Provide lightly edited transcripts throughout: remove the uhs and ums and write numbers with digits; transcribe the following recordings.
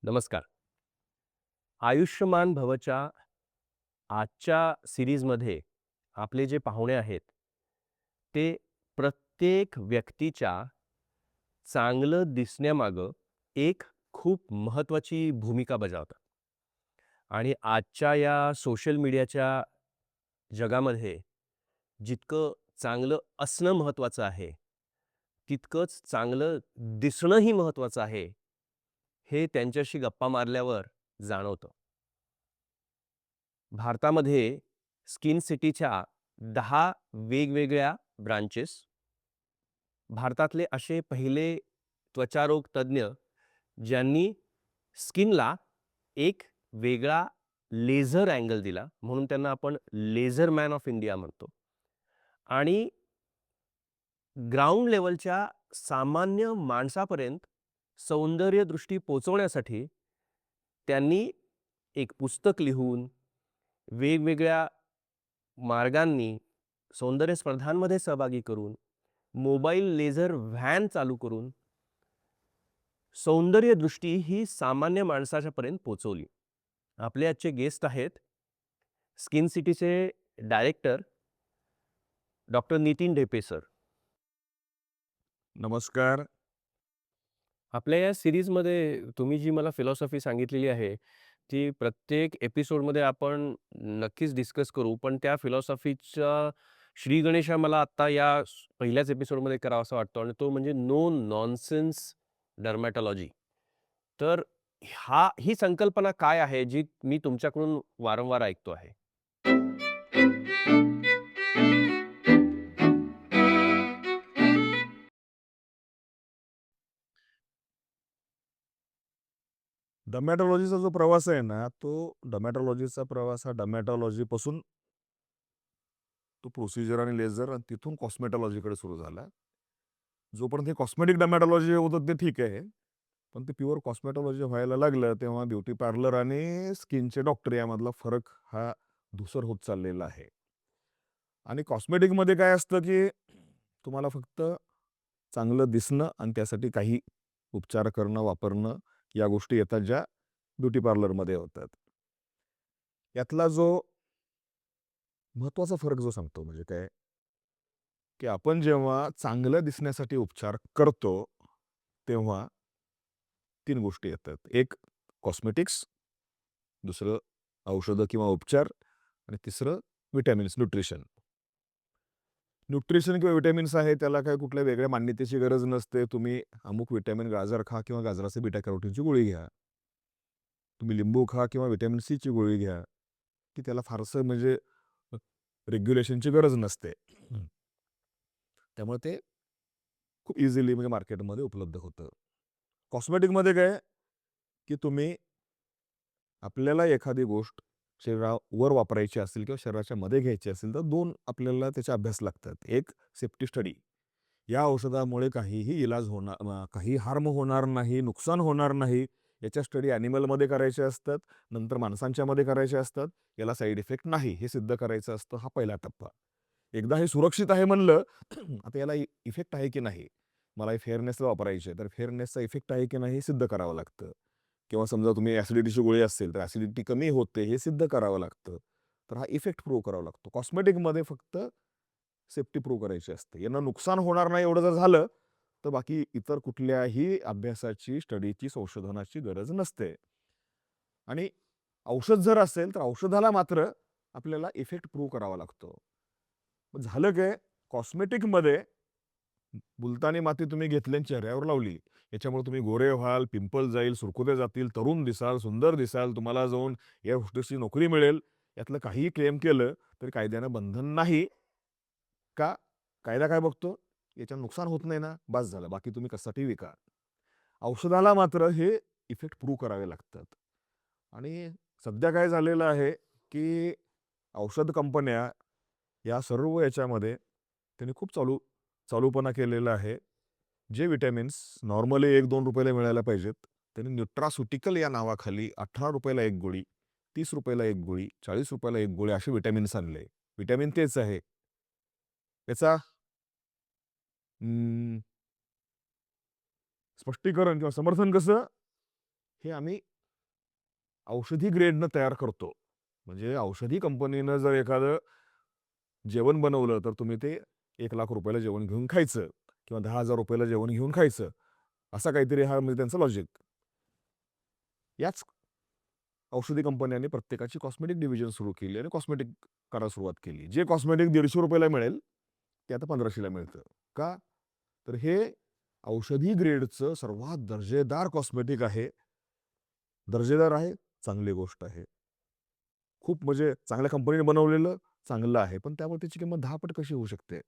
नमस्कार. आयुष्यमान भवच्या आजच्या सीरीजमध्ये आपले जे पाहुणे आहेत, ते प्रत्येक व्यक्तीच्या चांगलं दिसण्यामागं एक खूप महत्त्वाची भूमिका बजावतात. आणि आजच्या या सोशल मीडियाच्या जगामध्ये जितकं चांगलं असणं महत्त्वाचं आहे, तितकंच चांगलं दिसणंही महत्त्वाचं आहे, हे त्यांच्याशी गप्पा मारल्यावर जाणवतं. भारतामध्ये स्किन सिटीच्या 10 वेगवेगळ्या ब्रांचेस, भारतातले असे पहिले त्वचारोग तज्ञ ज्यांनी स्किनला एक वेगळा लेझर अँगल दिला, म्हणून त्यांना आपण लेझर मॅन ऑफ इंडिया म्हणतो. आणि ग्राउंड लेव्हलच्या सामान्य माणसापर्यंत सौंदर्यदृष्टी पोहोचवण्यासाठी त्यांनी एक पुस्तक लिहून, वेगवेगळ्या मार्गांनी सौंदर्य स्पर्धांमध्ये सहभागी करून, मोबाईल लेझर व्हॅन चालू करून, सौंदर्यदृष्टी ही सामान्य माणसाच्यापर्यंत पोहोचवली. आपले आजचे गेस्ट आहेत स्किन सिटीचे director doctor Nitin Dhepe sir. नमस्कार. आपल्या या सीरीजमध्ये तुम्ही जी मला फिलॉसॉफी सांगितलेली आहे, ती प्रत्येक एपिसोडमध्ये आपण नक्कीच डिस्कस करू. पण त्या फिलॉसॉफीचा श्रीगणेशा मला आत्ता या पहिल्याच एपिसोडमध्ये करावासा वाटतो आणि तो म्हणजे नो नॉनसेन्स डर्मॅटॉलॉजी. तर ही संकल्पना काय आहे, जी मी तुमच्याकडून वारंवार ऐकतो आहे? डर्मॅटॉलॉजीचा जो प्रवास आहे ना, तो डर्मॅटॉलॉजीचा प्रवास हा डर्मॅटॉलॉजीपासून तो प्रोसिजर आणि लेझर आणि तिथून कॉस्मेटॉलॉजीकडे सुरू झाला. जोपर्यंत हे कॉस्मेटिक डर्मॅटॉलॉजी होतं ते ठीक आहे. पण ते प्युअर कॉस्मेटॉलॉजी व्हायला लागलं, तेव्हा ब्युटी पार्लर आणि स्किनचे डॉक्टर यामधला फरक हा धूसर होत चाललेला आहे. आणि कॉस्मेटिकमध्ये काय असतं, की तुम्हाला फक्त चांगलं दिसणं आणि त्यासाठी काही उपचार करणं, वापरणं या गोष्टी येतात ज्या ब्युटी पार्लरमध्ये होतात. यातला जो महत्त्वाचा फरक जो सांगतो म्हणजे काय, की आपण जेव्हा चांगलं दिसण्यासाठी उपचार करतो, तेव्हा 3 गोष्टी येतात. एक कॉस्मेटिक्स, दुसरं औषधं किंवा उपचार आणि तिसरं व्हिटॅमिन्स, न्यूट्रिशन. न्यूट्रिशन किंवा व्हिटॅमिन्स आहे त्याला काही कुठल्या वेगळ्या मान्यतेची गरज नसते. तुम्ही अमुक व्हिटॅमिन गाजर खा किंवा गाजराचे बीटा कॅरोटीनची गोळी घ्या. तुम्ही लिंबू खा किंवा व्हिटॅमिन सीची गोळी घ्या, की त्याला फारसं म्हणजे रेग्युलेशनची गरज नसते. त्यामुळे ते खूप इझिली म्हणजे मार्केटमध्ये उपलब्ध होतं. कॉस्मेटिकमध्ये काय, की तुम्ही आपल्याला एखादी गोष्ट शरीरावर वापरायची असेल किंवा शरीराच्या मध्ये घ्यायची असेल, तर 2 आपल्याला त्याचे अभ्यास लागतात. एक सेफ्टी स्टडी. या औषधामुळे काहीही इलाज होणार काही हार्म होणार नाही, नुकसान होणार नाही. याच्या स्टडी ॲनिमलमध्ये करायच्या असतात, नंतर माणसांच्यामध्ये करायच्या असतात. याला साइड इफेक्ट नाही, हे सिद्ध करायचं असतं. हा पहिला टप्पा. एकदा हे सुरक्षित आहे म्हणलं, आता याला इफेक्ट आहे की नाही? मला हे फेअरनेसला वापरायची आहे, तर फेअरनेसचा इफेक्ट आहे की नाही हे सिद्ध करावं लागतं. किंवा समजा तुम्ही ॲसिडिटीची गोळी असेल, तर ॲसिडिटी कमी होते हे सिद्ध करावं लागतं. तर हा इफेक्ट प्रूव्ह करावा लागतो. कॉस्मेटिकमध्ये फक्त सेफ्टी प्रूव्ह करायची असते. यांना नुकसान होणार नाही एवढं जर झालं, तर बाकी इतर कुठल्याही अभ्यासाची, स्टडीची, संशोधनाची गरज नसते. आणि औषध जर असेल, तर औषधाला मात्र आपल्याला इफेक्ट प्रूव्ह करावा लागतो. मग झालं काय, कॉस्मेटिकमध्ये मुलतानी माती तुम्ही घेतली आणि चेहऱ्यावर लावली. याच्यामुळे तुम्ही गोरे व्हाल, पिंपल जाईल, सुरकुते जातील, तरुण दिसाल, सुंदर दिसाल, तुम्हाला जाऊन या गोष्टीची नोकरी मिळेल. यातलं काहीही क्लेम केलं, तरी कायद्यानं बंधन नाही. का? कायदा काय बघतो? याच्यानं नुकसान होत नाही ना, बास झालं. बाकी तुम्ही कशासाठी विका. औषधाला मात्र हे इफेक्ट प्रूव्ह करावे लागतात. आणि सध्या काय झालेलं आहे, की औषध कंपन्या या सर्व याच्यामध्ये त्यांनी खूप चालूपणा केलेला आहे. जे विटॅमिन्स नॉर्मली ₹1-2 ला मिळायला पाहिजेत, त्यांनी न्यूट्रास्युटिकल या नावाखाली ₹18 ला 1 गोळी, ₹30 ला 1 गोळी, ₹40 ला 1 गोळी असे विटॅमिन्स आणले. विटॅमिन तेच आहे. याचा स्पष्टीकरण किंवा समर्थन कसं? हे आम्ही औषधी ग्रेडनं तयार करतो. म्हणजे औषधी कंपनीनं जर एखादं जेवण बनवलं, तर तुम्ही ते ₹1,00,000 ला जेवण घेऊन खायचं किंवा ₹10,000 ला जेवण घेऊन खायचं. असा काहीतरी हा म्हणजे त्यांचं लॉजिक. याच औषधी कंपन्यांनी प्रत्येकाची कॉस्मेटिक डिव्हिजन सुरू केली आणि कॉस्मेटिक करायला सुरुवात केली. जे कॉस्मेटिक ₹150 ला मिळेल, ते आता 1500 ला मिळतं. का? तर हे औषधी ग्रेडचं सर्वात दर्जेदार कॉस्मेटिक आहे. दर्जेदार आहे, चांगली गोष्ट आहे. खूप म्हणजे चांगल्या कंपनीने बनवलेलं चांगलं आहे. पण त्यामुळे त्याची किंमत 10 पट कशी होऊ शकते?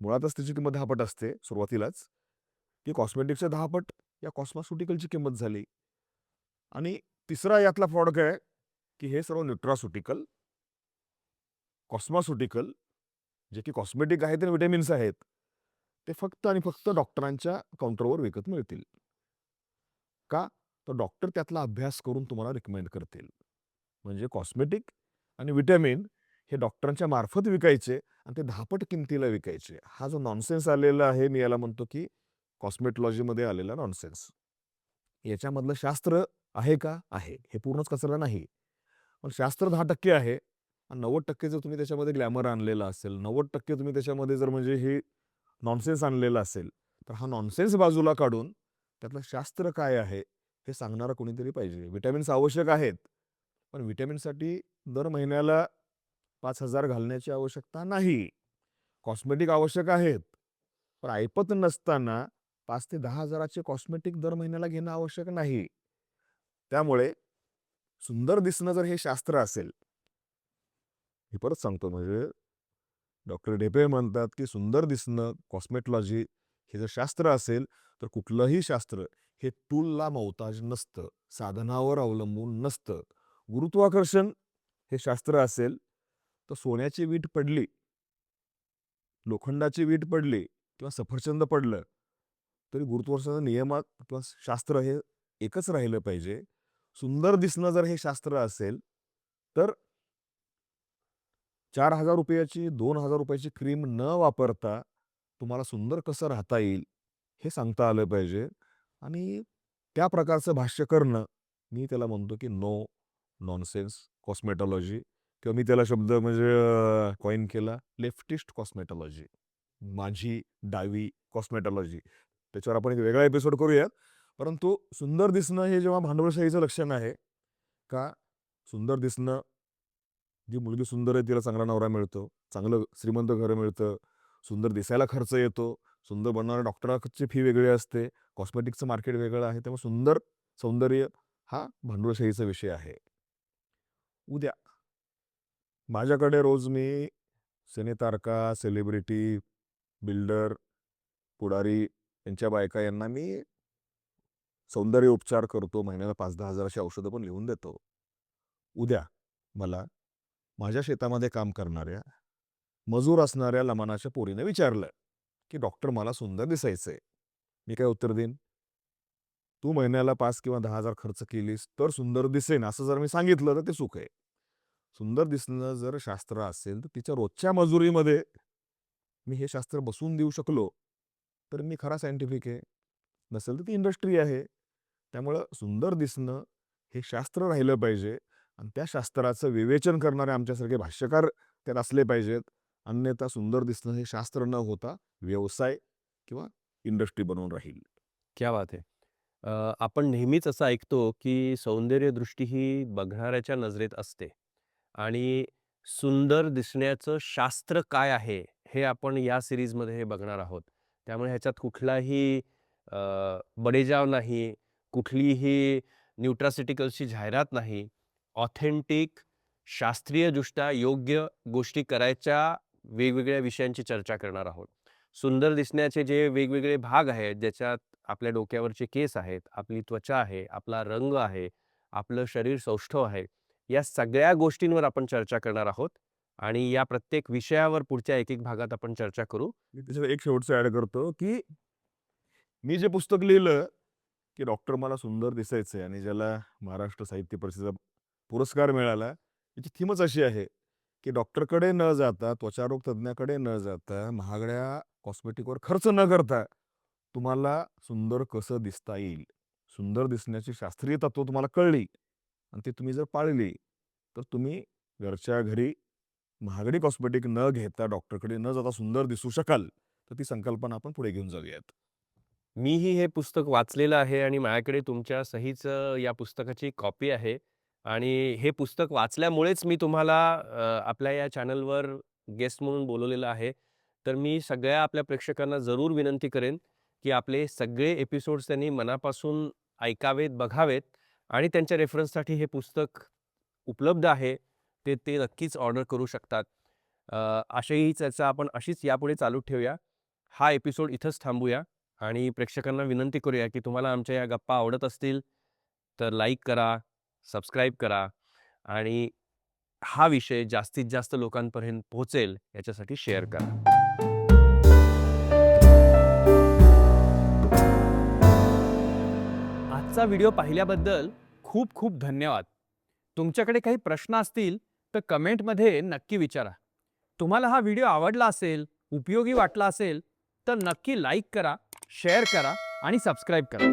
मुळातच त्याची किंमत 10 पट असते सुरुवातीलाच. ती कॉस्मेटिक्सच्या 10 पट या कॉस्मॉस्युटिकलची किंमत झाली. आणि तिसरा यातला फरक आहे, की हे सर्व न्यूट्रास्युटिकल, कॉस्मॉस्युटिकल जे की कॉस्मेटिक आहेत आणि व्हिटॅमिन्स आहेत, ते फक्त आणि फक्त डॉक्टरांच्या काउंटरवर विकत मिळतील. का? तर डॉक्टर त्यातला अभ्यास करून तुम्हाला रिकमेंड करतील. म्हणजे कॉस्मेटिक आणि व्हिटॅमिन हे डॉक्टरांच्या मार्फत विकायचे आणि ते 10 पट किमतीला विकायचे. हा जो नॉनसेन्स आलेला आहे, मी याला म्हणतो, की कॉस्मेटॉलॉजीमध्ये आलेला नॉनसेन्स. याच्यामधलं शास्त्र आहे का? आहे. हे पूर्णच कचरा नाही. पण शास्त्र 10% आहे आणि 90% जर तुम्ही त्याच्यामध्ये ग्लॅमर आणलेला असेल, 90% तुम्ही त्याच्यामध्ये जर म्हणजे हे नॉनसेन्स आणलेला असेल, तर हा नॉनसेन्स बाजूला काढून त्यातलं शास्त्र काय आहे, हे सांगणारं कोणीतरी पाहिजे. व्हिटॅमिन्स आवश्यक आहेत, पण व्हिटॅमिनसाठी दर महिन्याला 5,000 घालण्याची आवश्यकता नाही. कॉस्मेटिक आवश्यक आहेत, पण ऐपत नसताना 5,000 ते 10,000 चे कॉस्मेटिक दर महिन्याला घेणं आवश्यक नाही. त्यामुळे सुंदर दिसणं जर हे शास्त्र असेल, मी परत सांगतो म्हणजे डॉक्टर ढेपे म्हणतात, की सुंदर दिसणं, कॉस्मेटॉलॉजी हे जर शास्त्र असेल, तर कुठलंही शास्त्र हे टूलला मोहताज नसतं, साधनावर अवलंबून नसतं. गुरुत्वाकर्षण हे शास्त्र असेल, तर सोन्याची वीट पडली, लोखंडाची वीट पडली किंवा सफरचंद पडलं, तरी गुरुत्वाकर्षणाच्या नियमात किंवा शास्त्र हे एकच राहिलं पाहिजे. सुंदर दिसणं जर हे शास्त्र असेल, तर ₹4,000 ₹2,000 क्रीम न वापरता तुम्हाला सुंदर कसं राहता येईल, हे सांगता आलं पाहिजे. आणि त्या प्रकारचं भाष्य करणं, मी त्याला म्हणतो की नो नॉनसेन्स कॉस्मेटॉलॉजी किंवा मी त्याला शब्द म्हणजे कॉइन केला लेफ्टिस्ट कॉस्मेटॉलॉजी. माझी डावी कॉस्मेटॉलॉजी. त्याच्यावर आपण एक वेगळा एपिसोड करूयात. परंतु सुंदर दिसणं हे जेव्हा भांडवलशाहीचं लक्षण आहे का? सुंदर दिसणं, जी मुलगी सुंदर आहे तिला चांगला नवरा मिळतो, चांगलं श्रीमंत घर मिळतं, सुंदर दिसायला खर्च येतो, सुंदर बनवणाऱ्या डॉक्टरांची फी वेगळी असते, कॉस्मेटिक्सचं मार्केट वेगळं आहे. त्यामुळे सुंदर सौंदर्य हा भांडवलशाहीचा विषय आहे. उद्या माझ्याकडे रोज मी सिनेतारका, सेलिब्रिटी, बिल्डर, पुढारी यांच्या बायका यांना मी सौंदर्य उपचार करतो. महिन्याला 5,000-10,000 हजाराची औषधं पण लिहून देतो. उद्या मला माझ्या शेतामध्ये काम करणाऱ्या, मजूर असणाऱ्या लमानाच्या पोरीने विचारलं, की "डॉक्टर मला सुंदर दिसायचंय." मी काय उत्तर देईन? "तू महिन्याला 5 किंवा 10,000 खर्च केलीस तर सुंदर दिसेन." असं जर मी सांगितलं तर ते चूक आहे. सुंदर दिसणं जर शास्त्र असेल, तर तिच्या रोजच्या मजुरीमध्ये मी हे शास्त्र बसवून देऊ शकलो, तर मी खरा सायंटिफिक आहे. नसेल तर ती इंडस्ट्री आहे. त्यामुळं सुंदर दिसणं हे शास्त्र राहिलं पाहिजे आणि त्या शास्त्राचं विवेचन करणारे आमच्यासारखे भाष्यकार त्यात असले पाहिजेत. अन्यथा सुंदर दिसणं हे शास्त्र न होता व्यवसाय किंवा इंडस्ट्री बनवून राहील. क्या बात है! आपण नेहमीच असं ऐकतो, की सौंदर्यदृष्टी ही बघणाऱ्याच्या नजरेत असते आणि सुंदर दिसण्याचं शास्त्र काय आहे, हे आपण या सीरीजमध्ये हे बघणार आहोत. त्यामुळे ह्याच्यात कुठलाही अ, बडेजाव नाही, कुठलीही न्यूट्रास्युटिकल्सची जाहिरात नाही. ऑथेंटिक, शास्त्रीयदृष्ट्या योग्य गोष्टी करायच्या वेगवेगळ्या विषयांची चर्चा करणार आहोत. सुंदर दिसण्याचे जे वेगवेगळे भाग आहेत, ज्याच्यात आपल्या डोक्यावरचे केस आहेत, आपली त्वचा आहे, आपला रंग आहे, आपलं शरीर सौष्ठव आहे. या सगळ्या गोष्टींवर आपण चर्चा करणार आहोत आणि या प्रत्येक विषयावर पुढच्या एक-एक भागात आपण चर्चा करू. मी त्याच्यात एक शेवटचं ॲड करतो, की मी जे पुस्तक लिहिलं, की डॉक्टर मला सुंदर दिसायचंय आणि ज्याला महाराष्ट्र साहित्य परिषदेचा पुरस्कार मिळाला, याची थीमच अशी आहे, की डॉक्टरकडे न जाता, त्वचारोग तज्ञाकडे न जाता, महागड्या कॉस्मेटिकवर खर्च न करता, तुम्हाला सुंदर कसं दिसता येईल. सुंदर दिसण्याची शास्त्रीय तत्त्व तुम्हाला कळली, आणि ती तुम्ही जर पाळली, तर तुम्ही घरच्या घरी महागडी कॉस्मेटिक न घेता, डॉक्टरकडे न जाता सुंदर दिसू शकाल. तर ती संकल्पना आपण पुढे घेऊन जाऊयात. मीही हे पुस्तक वाचलेलं आहे आणि माझ्याकडे तुमच्या सहीचं या पुस्तकाची कॉपी आहे आणि हे पुस्तक वाचल्यामुळेच मी तुम्हाला आपल्या या चॅनलवर गेस्ट म्हणून बोलवलेलं आहे. तर मी सगळ्या आपल्या प्रेक्षकांना जरूर विनंती करेन, की आपले सगळे एपिसोड्स त्यांनी मनापासून ऐकावेत, बघावेत आणि त्यांच्या रेफरन्ससाठी हे पुस्तक उपलब्ध आहे. ते नक्कीच ऑर्डर करू शकतात. अशाही चर्चा आपण अशीच यापुढे चालू ठेवूया. हा एपिसोड इथंच थांबूया आणि प्रेक्षकांना विनंती करूया, की तुम्हाला आमच्या या गप्पा आवडत असतील, तर लाईक करा, सबस्क्राईब करा आणि हा विषय जास्तीत जास्त लोकांपर्यंत पोहोचेल याच्यासाठी शेअर करा. आजचा व्हिडिओ पाहिल्याबद्दल खूप खूप धन्यवाद. तुमच्याकडे काही प्रश्न असतील तर कमेंटमध्ये नक्की विचारा. तुम्हाला हा व्हिडिओ आवडला असेल, उपयोगी वाटला असेल तर नक्की लाईक करा, शेअर करा आणि सबस्क्राईब करा.